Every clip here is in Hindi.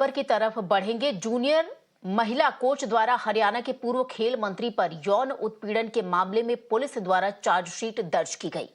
खबर की तरफ बढ़ेंगे। जूनियर महिला कोच द्वारा हरियाणा के पूर्व खेल मंत्री पर यौन उत्पीड़न के मामले में पुलिस द्वारा चार्जशीट दर्ज की गई।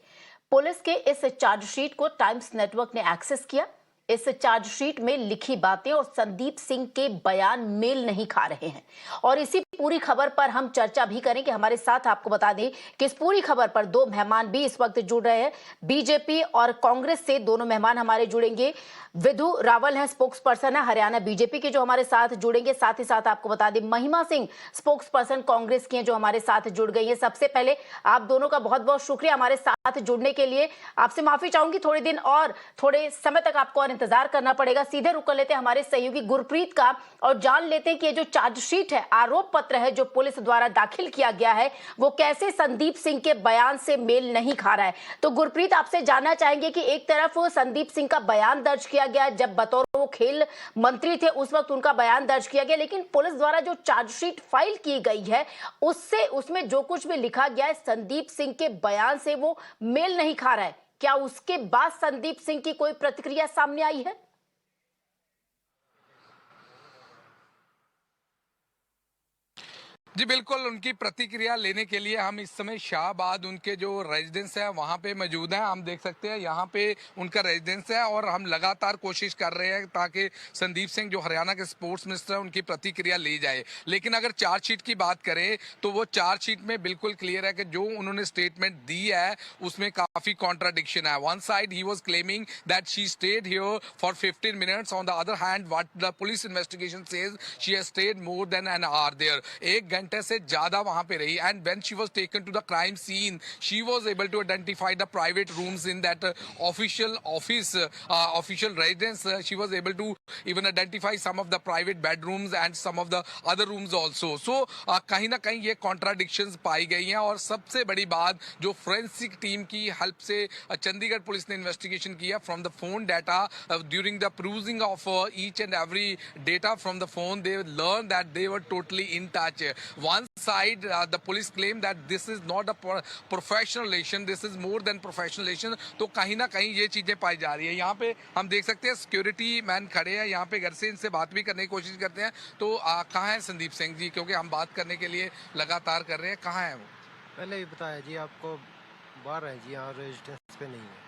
पुलिस के इस चार्जशीट को टाइम्स नेटवर्क ने एक्सेस किया। इस चार्जशीट में लिखी बातें और संदीप सिंह के बयान मेल नहीं खा रहे हैं और इसी पूरी खबर पर हम चर्चा भी करेंगे। हमारे साथ आपको बता दें कि इस पूरी खबर पर दो मेहमान भी इस वक्त जुड़ रहे हैं। बीजेपी और कांग्रेस से दोनों मेहमान हमारे जुड़ेंगे। विधु रावल है, स्पोक्स पर्सन है हरियाणा बीजेपी के, जो हमारे साथ जुड़ेंगे। साथ ही साथ आपको बता दें महिमा सिंह स्पोक्स पर्सन कांग्रेस की हैं, जो हमारे साथ जुड़ गई है। सबसे पहले आप दोनों का बहुत बहुत शुक्रिया हमारे साथ जुड़ने के लिए। आपसे माफी चाहूंगी, थोड़े दिन और थोड़े समय तक आपको और इंतजार करना पड़ेगा। सीधे रुक कर लेते हैं हमारे सहयोगी गुरप्रीत का और जान लेते हैं कि ये जो चार्जशीट है, आरोप पत्र है जो पुलिस द्वारा दाखिल किया गया है, वो कैसे संदीप सिंह के बयान से मेल नहीं खा रहा है। तो गुरप्रीत, आपसे जानना चाहेंगे कि एक तरफ संदीप सिंह का बयान दर्ज किया गया, जब बतौर वो खेल मंत्री थे उस वक्त उनका बयान दर्ज किया गया, लेकिन पुलिस द्वारा जो चार्जशीट फाइल की गई है उससे उसमें जो कुछ भी लिखा गया है संदीप सिंह के बयान से वो मेल नहीं खा रहा है। क्या उसके बाद संदीप सिंह की कोई प्रतिक्रिया सामने आई है? जी बिल्कुल, उनकी प्रतिक्रिया लेने के लिए हम इस समय शाहबाद उनके जो रेजिडेंस है वहाँ पे मौजूद हैं। हम देख सकते हैं यहाँ पे उनका रेजिडेंस है और हम लगातार कोशिश कर रहे हैं ताकि संदीप सिंह जो हरियाणा के स्पोर्ट्स मिनिस्टर हैं उनकी प्रतिक्रिया ली जाए। लेकिन अगर चार्जशीट की बात करें तो वो चार्जशीट में बिल्कुल क्लियर है कि जो उन्होंने स्टेटमेंट दी है उसमें काफ़ी कॉन्ट्राडिक्शन है। One side he was claiming that she stayed here for 15 minutes, on the other hand what the police investigation says she has stayed more than an hour there. एक घंटे से ज्यादा वहां पे रही। And when she was taken to the crime scene she was able to identify the private rooms in that official office official residence. She was able to even identify some of the private bedrooms and some of the other rooms also. So कहीं ना कहीं ये contradictions पाई गई हैं। और सबसे बड़ी बात जो forensic टीम की हेल्प से चंडीगढ़ पुलिस ने इन्वेस्टिगेशन किया from the phone data, during the perusing of each and every data from the phone, they learned that they were totally in touch. One side the police claim that this is not a professional relation, this is more than professional relation. तो कहीं ना कहीं ये चीजें पाई जा रही है। यहाँ पे हम देख सकते हैं सिक्योरिटी मैन खड़े हैं यहाँ पे, घर से इनसे बात भी करने की कोशिश करते हैं। तो कहाँ है संदीप सिंह जी, क्योंकि हम बात करने के लिए लगातार कर रहे हैं, कहाँ है वो? पहले ही बताया जी आपको, बाहर है जी, यहाँ रेजिडेंस पे नहीं है।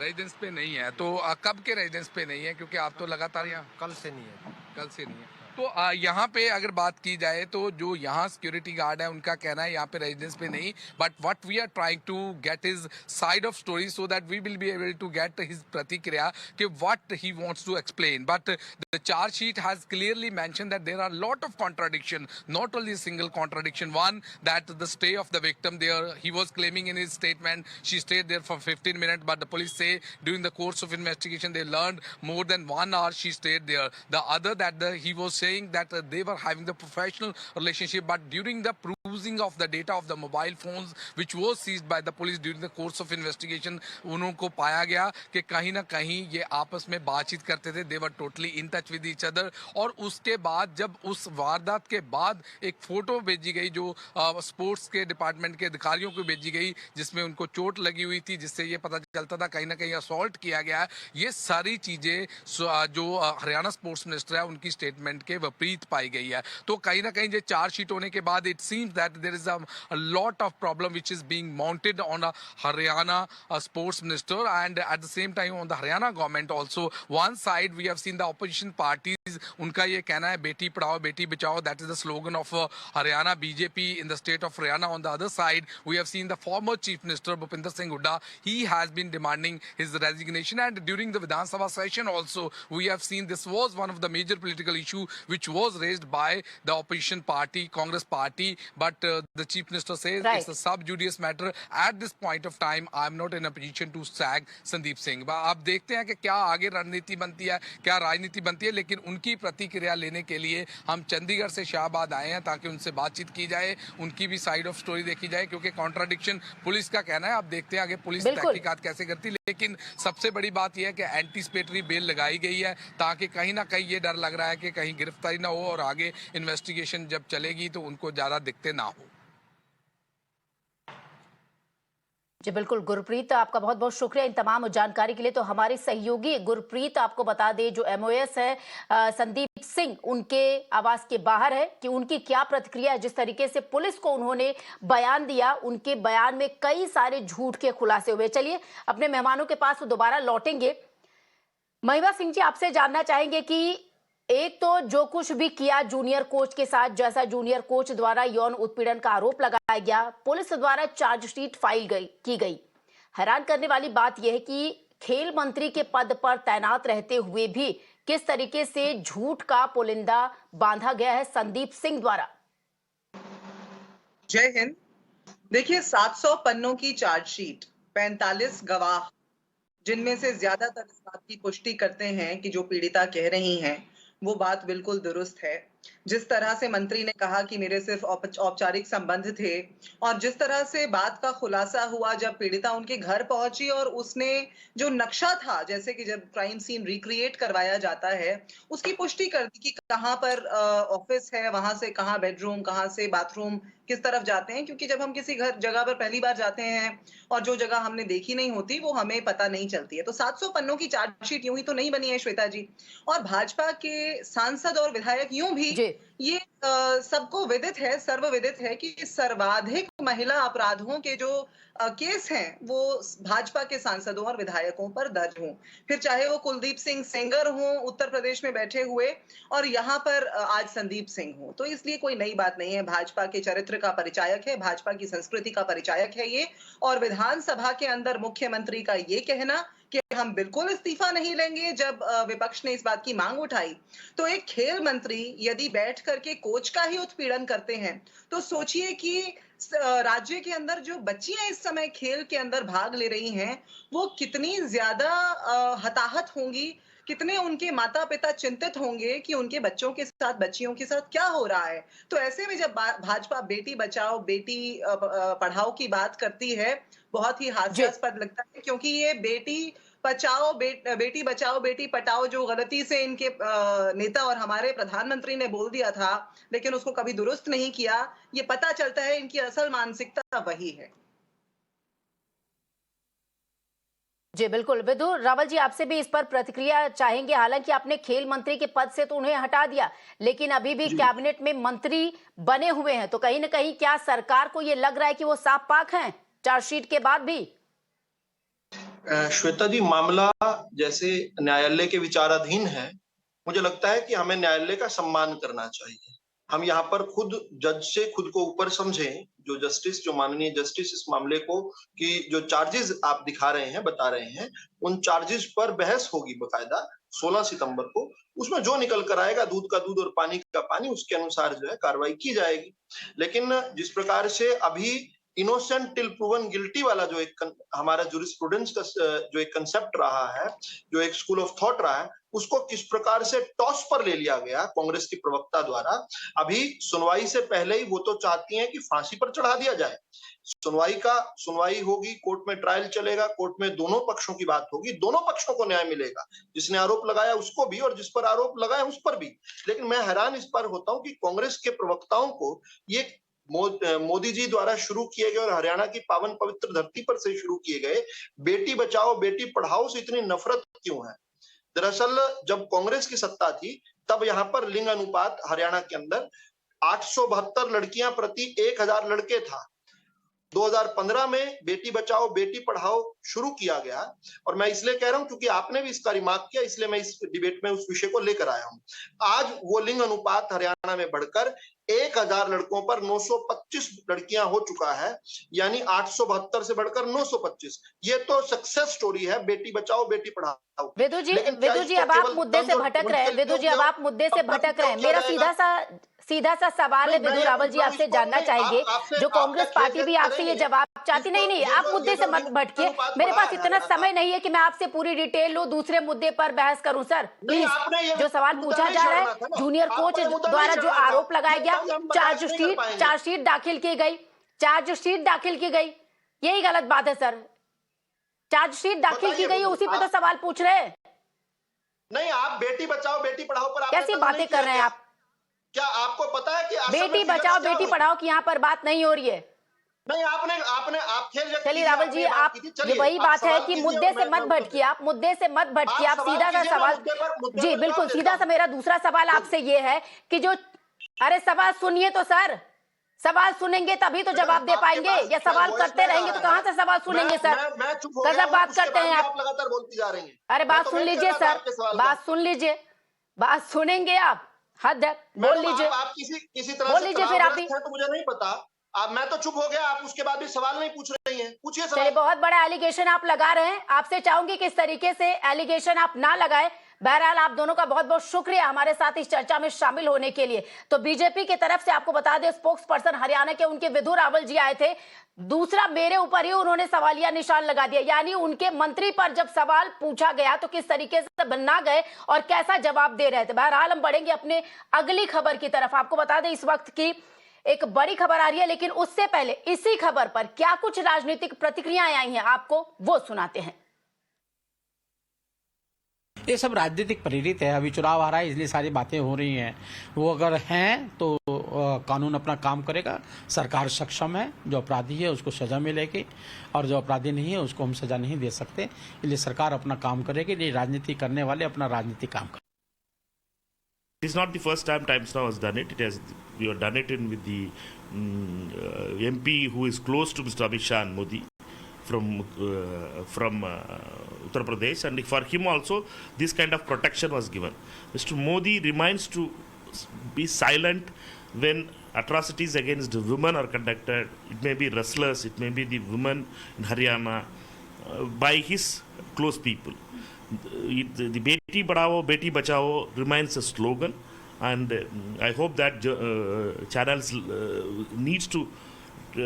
रेजिडेंस पे नहीं है तो कब के रेजिडेंस पे नहीं है, क्योंकि आप तो लगातार यहाँ? कल से नहीं है। कल से नहीं है। तो यहाँ पे अगर बात की जाए तो जो यहाँ सिक्योरिटी गार्ड है उनका कहना है यहाँ पे रेजिडेंस पे नहीं, but what we are trying to get his side of story so that we will be able to get his प्रतिक्रिया कि what he wants to explain. But the charge sheet has clearly mentioned that there are lot of contradiction, not only single contradiction. One, that the stay of the victim there, he was claiming in his statement she stayed there for 15 minute, but the police से during the course of investigation they learned more than 1 hour she stayed there. The other, that he was saying that they were having the professional relationship, but during the perusing of the data of the mobile phones which was seized by the police during the course of investigation, उनको पाया गया कि कहीं ना कहीं ये आपस में बातचीत करते थे, they were totally in touch with each other। और उसके बाद जब उस वारदात के बाद एक फोटो भेजी गई जो स्पोर्ट्स के डिपार्टमेंट के अधिकारियों को भेजी गई जिसमें उनको चोट लगी हुई थी, जिससे ये पता चलता था कहीं ना कहीं असॉल्ट किया गया है। ये सारी चीजें जो हरियाणा स्पोर्ट्स मिनिस्टर है उनकी स्टेटमेंट के विपरीत पाई गई है। तो कहीं ना कहीं ये चार्जशीट होने के बाद it seems that there is a lot of problem which is being mounted on a Haryana sports minister and at the same time on the Haryana government also. One side we have seen the opposition parties, उनका ये कहना है बेटी पढ़ाओ बेटी बचाओ, that is the slogan of Haryana BJP in the state of Haryana. On the other side we have seen the former chief minister Bhupinder Singh Hooda, he has been demanding his resignation, and during the Vidhan Sabha session also we have seen this was one of the major political issue which was raised by the opposition party Congress party, but the chief minister says Right. it's a sub judice matter at this point of time, I am not in a position to sag Sandeep Singh। आप देखते हैं कि क्या आगे रणनीति बनती है, क्या राजनीति बनती है, लेकिन उनकी प्रतिक्रिया लेने के लिए हम चंडीगढ़ से शाहबाद आए हैं ताकि उनसे बातचीत की जाए, उनकी भी साइड ऑफ स्टोरी देखी जाए, क्योंकि कॉन्ट्राडिक्शन पुलिस का कहना है। आप देखते हैं आगे पुलिस तहकीकात कैसे करती है। लेकिन सबसे बड़ी बात यह है कि एंटीसिपेटरी बेल लगाई गई है ताकि कहीं ना कहीं ये डर लग रहा है कि कहीं गिरफ्तारी ना हो और आगे इन्वेस्टिगेशन जब चलेगी तो उनको ज्यादा दिक्कतें ना हो। जी बिल्कुल गुरप्रीत, आपका बहुत बहुत शुक्रिया इन तमाम जानकारी के लिए। तो हमारे सहयोगी गुरप्रीत आपको बता दें जो एमओएस है संदीप सिंह उनके आवास के बाहर है कि उनकी क्या प्रतिक्रिया है। जिस तरीके से पुलिस को उन्होंने बयान दिया, उनके बयान में कई सारे झूठ के खुलासे हुए। चलिए अपने मेहमानों के पास दोबारा लौटेंगे। महिमा सिंह जी, आपसे जानना चाहेंगे कि एक तो जो कुछ भी किया जूनियर कोच के साथ, जैसा जूनियर कोच द्वारा यौन उत्पीड़न का आरोप लगाया गया, पुलिस द्वारा चार्जशीट की गई। हैरान करने वाली बात यह है कि खेल मंत्री के पद पर तैनात रहते हुए भी किस तरीके से झूठ का पुलिंदा बांधा गया है संदीप सिंह द्वारा। जय हिंद। देखिए, 700 पन्नों की चार्जशीट, 45 गवाह, जिनमें से ज्यादातर इस बात की पुष्टि करते हैं कि जो पीड़िता कह रही हैं वो बात बिल्कुल दुरुस्त है। जिस तरह से मंत्री ने कहा कि मेरे सिर्फ औपचारिक संबंध थे, और जिस तरह से बात का खुलासा हुआ जब पीड़िता उनके घर पहुंची और उसने जो नक्शा था, जैसे कि जब क्राइम सीन रिक्रिएट करवाया जाता है, उसकी पुष्टि कर दी कि कहाँ पर ऑफिस है, वहां से कहाँ बेडरूम, कहाँ से बाथरूम, किस तरफ जाते हैं। क्योंकि जब हम किसी जगह पर पहली बार जाते हैं और जो जगह हमने देखी नहीं होती वो हमें पता नहीं चलती है। तो 700 पन्नों की चार्जशीट यूं ही तो नहीं बनी है श्वेता जी। और भाजपा के सांसद और विधायक यूं भी ये सबको विदित है, सर्वविदित है कि सर्वाधिक महिला अपराधों के जो केस हैं वो भाजपा के सांसदों और विधायकों पर दर्ज हों, फिर चाहे वो कुलदीप सिंह सेंगर हों उत्तर प्रदेश में बैठे हुए, और यहाँ पर आज संदीप सिंह हो। तो इसलिए कोई नई बात नहीं है। भाजपा के चरित्र का परिचायक है, भाजपा की संस्कृति का परिचायक है ये। और विधानसभा के अंदर मुख्यमंत्री का ये कहना कि हम बिल्कुल इस्तीफा नहीं लेंगे, जब विपक्ष ने इस बात की मांग उठाई, तो एक खेल मंत्री यदि बैठ करके कोच का ही उत्पीड़न करते हैं, तो सोचिए कि राज्य के अंदर जो बच्चियां इस समय खेल के अंदर भाग ले रही हैं वो कितनी ज्यादा हताहत होंगी, कितने उनके माता पिता चिंतित होंगे कि उनके बच्चों के साथ, बच्चियों के साथ क्या हो रहा है। तो ऐसे में जब भाजपा बेटी बचाओ बेटी पढ़ाओ की बात करती है, बहुत ही हास्यास्पद लगता है। क्योंकि ये बेटी बचाओ बेटी पटाओ जो गलती से इनके नेता और हमारे प्रधानमंत्री ने बोल दिया था, लेकिन उसको कभी दुरुस्त नहीं किया, ये पता चलता है इनकी असल मानसिकता वही है। जी बिल्कुल। विदुर रावल जी, आपसे भी इस पर प्रतिक्रिया चाहेंगे। हालांकि आपने खेल मंत्री के पद से तो उन्हें हटा दिया, लेकिन अभी भी कैबिनेट में मंत्री बने हुए हैं, तो कहीं ना कहीं क्या सरकार को ये लग रहा है कि वो साफ पाक हैं चार्जशीट के बाद भी? श्वेता जी, मामला जैसे न्यायालय के विचाराधीन है, मुझे लगता है कि हमें न्यायालय का सम्मान करना चाहिए। हम यहाँ पर खुद जज से खुद को ऊपर समझें, जो माननीय जस्टिस इस मामले को कि जो चार्जेस आप दिखा रहे हैं, बता रहे हैं, उन चार्जेस पर बहस होगी बकायदा 16 सितंबर को। उसमें जो निकल कर आएगा, दूध का दूध और पानी का पानी, उसके अनुसार जो है कार्रवाई की जाएगी। लेकिन जिस प्रकार से अभी इनोसेंट टिल प्रूवन गिल्टी वाला जो एक हमारा जूरिस्प्रूडेंस का जो एक कंसेप्ट रहा है, जो एक स्कूल ऑफ थॉट रहा है, उसको किस प्रकार से टॉस पर ले लिया गया कांग्रेस की प्रवक्ता द्वारा। अभी सुनवाई से पहले ही वो तो चाहती हैं कि फांसी पर चढ़ा दिया जाए। सुनवाई होगी, कोर्ट में ट्रायल चलेगा, कोर्ट में दोनों पक्षों की बात होगी, दोनों पक्षों को न्याय मिलेगा, जिसने आरोप लगाया उसको भी और जिस पर आरोप लगाया उस पर भी। लेकिन मैं हैरान इस पर होता हूं कि कांग्रेस के प्रवक्ताओं को ये मोदी जी द्वारा शुरू किए गए और हरियाणा की पावन पवित्र धरती पर से शुरू किए गए बेटी बचाओ बेटी पढ़ाओ से इतनी नफरत क्यों है। दरअसल जब कांग्रेस की सत्ता थी तब यहाँ पर लिंग अनुपात हरियाणा के अंदर 872 लड़कियां प्रति 1000 लड़के था। 2015 में बेटी बचाओ बेटी पढ़ाओ शुरू किया गया, और मैं इसलिए कह रहा हूं क्योंकि आपने भी इसका रिमार्क किया, इसलिए मैं इस डिबेट में उस विषय को लेकर आया हूं। आज वो लिंग अनुपात हरियाणा में बढ़कर 1000 लड़कों पर 925 लड़कियां हो चुका है, यानी 872 से बढ़कर 925। ये तो सक्सेस स्टोरी है, बेटी बचाओ बेटी पढ़ाओ। विदु जी अब आप मुद्दे से भटक रहे हैं। विदु जी अब आप मुद्दे से भटक रहे हैं। मेरा सीधा सा सवाल है विदु रावल जी, आपसे जानना चाहेंगे, जो कांग्रेस पार्टी भी आपसे ये जवाब चाहती। नहीं, आप मुद्दे से मत भटकिए, मेरे पास इतना समय नहीं है कि मैं आपसे पूरी डिटेल लूं, दूसरे मुद्दे पर बहस करूं। सर प्लीज, जो सवाल पूछा जा रहा है, जूनियर कोच द्वारा जो आरोप लगाया गया, चार्जशीट दाखिल की गई, यही गलत बात है सर। चार्जशीट दाखिल की गई, उसी पे तो सवाल पूछ रहे हैं। नहीं, आप बेटी बचाओ बेटी पढ़ाओ पर कैसी बातें कर रहे हैं आप? क्या आपको पता है कि बेटी बचाओ बेटी पढ़ाओ की यहाँ पर बात नहीं हो रही है। नहीं, आप खेल व्यक्त चलिए कीजिए, रावल आपने जी, ये बात आप की थी। ये चलिए, वही आप बात है सवाल कि कीजिए मुद्दे और से मत मैं भटकिए, आप मुद्दे से मत भटकिए, आप सवाल सीधा सा कीजिए, मैं सवाल। मुद्दे जी पर बिल्कुल, जवाब सीधा देता सा हूं। मेरा दूसरा सवाल आपसे ये है कि जो, अरे सवाल सुनिए तो सर, सवाल सुनेंगे तभी तो मैडम, जवाब दे आपके पाएंगे, पास या सवाल वॉइस करते मेल आ रहेंगे तो रहा कहां है। से सवाल सुनेंगे सर? मैं चुप हो गया गजब हूं, बात उसके करते बाद हैं भी आप। आप लगातार बोलती जा रही हैं। अरे मैं बात तो सुन वेट कर लीजिए रहा था सर, आपके सवाल का। बात सुन लीजिए, बात सुनेंगे आप? हद है, बोल मैडम, लीजिए, आप किसी तरह बोल से लीजिए फिर आप भी। तनावग्रस्त हैं तो मुझे नहीं पता। अब मैं तो चुप हो गया, आप उसके बाद भी सवाल नहीं पूछ रही हैं। पूछिए चलिए, सवाल। बहुत बड़ा एलिगेशन आप लगा रहे हैं, आपसे चाहूंगी कि इस तरीके से एलिगेशन आप ना लगाएं। बहरहाल आप दोनों का बहुत बहुत शुक्रिया हमारे साथ इस चर्चा में शामिल होने के लिए। तो बीजेपी की तरफ से आपको बता दें, स्पोक्स पर्सन हरियाणा के उनके विधु रावल जी आए थे। दूसरा, मेरे ऊपर ही उन्होंने सवालिया निशान लगा दिया, यानी उनके मंत्री पर जब सवाल पूछा गया तो किस तरीके से बना गए और कैसा जवाब दे रहे थे। बहरहाल हम बढ़ेंगे अपने अगली खबर की तरफ। आपको बता दें, इस वक्त की एक बड़ी खबर आ रही है, लेकिन उससे पहले इसी खबर पर क्या कुछ राजनीतिक प्रतिक्रियाएं आई हैं, आपको वो सुनाते हैं। ये सब राजनीतिक प्रेरित है, अभी चुनाव आ रहा है इसलिए सारी बातें हो रही हैं। वो अगर हैं तो कानून अपना काम करेगा, सरकार सक्षम है, जो अपराधी है उसको सजा मिलेगी और जो अपराधी नहीं है उसको हम सजा नहीं दे सकते, इसलिए सरकार अपना काम करेगी। ये राजनीति करने वाले अपना राजनीतिक काम करें। It is not the first time Times Now has done it. We have done it with the MP who is close to Mr. Amit Shah and Modi from Uttar Pradesh, and for him also this kind of protection was given. Mr. Modi remains to be silent when atrocities against women are conducted. It may be wrestlers, it may be the women in Haryana by his close people. The Beti Padhao, Beti Bachao remains a slogan, and I hope that channels needs to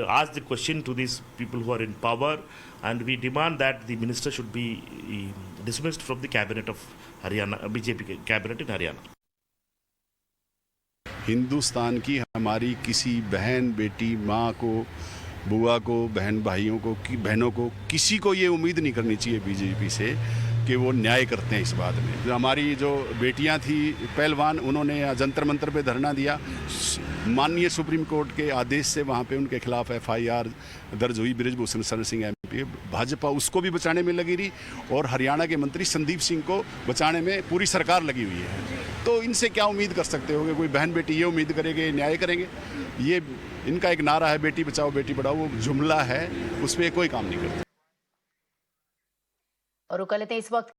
ask the question to these people who are in power, and we demand that the minister should be dismissed from the cabinet of Haryana, BJP cabinet in Haryana. Hindustan की हमारी किसी बहन, बेटी, माँ को, बुआ को, बहन भाइयों को, बहनों को, किसी को ये उम्मीद नहीं करनी चाहिए बीजेपी से कि वो न्याय करते हैं इस बात में। जो हमारी जो बेटियां थी पहलवान, उन्होंने जंतर मंतर पे धरना दिया, माननीय सुप्रीम कोर्ट के आदेश से वहाँ पे उनके खिलाफ FIR दर्ज हुई। बृजभूषण शरण सिंह MP, भाजपा उसको भी बचाने में लगी रही और हरियाणा के मंत्री संदीप सिंह को बचाने में पूरी सरकार लगी हुई है। तो इनसे क्या उम्मीद कर सकते हो कि कोई बहन बेटी ये उम्मीद करेंगे न्याय करेंगे? ये इनका एक नारा है बेटी बचाओ बेटी पढ़ाओ, वो जुमला है, उस पर कोई काम नहीं करते। और वो कह लेते हैं इस वक्त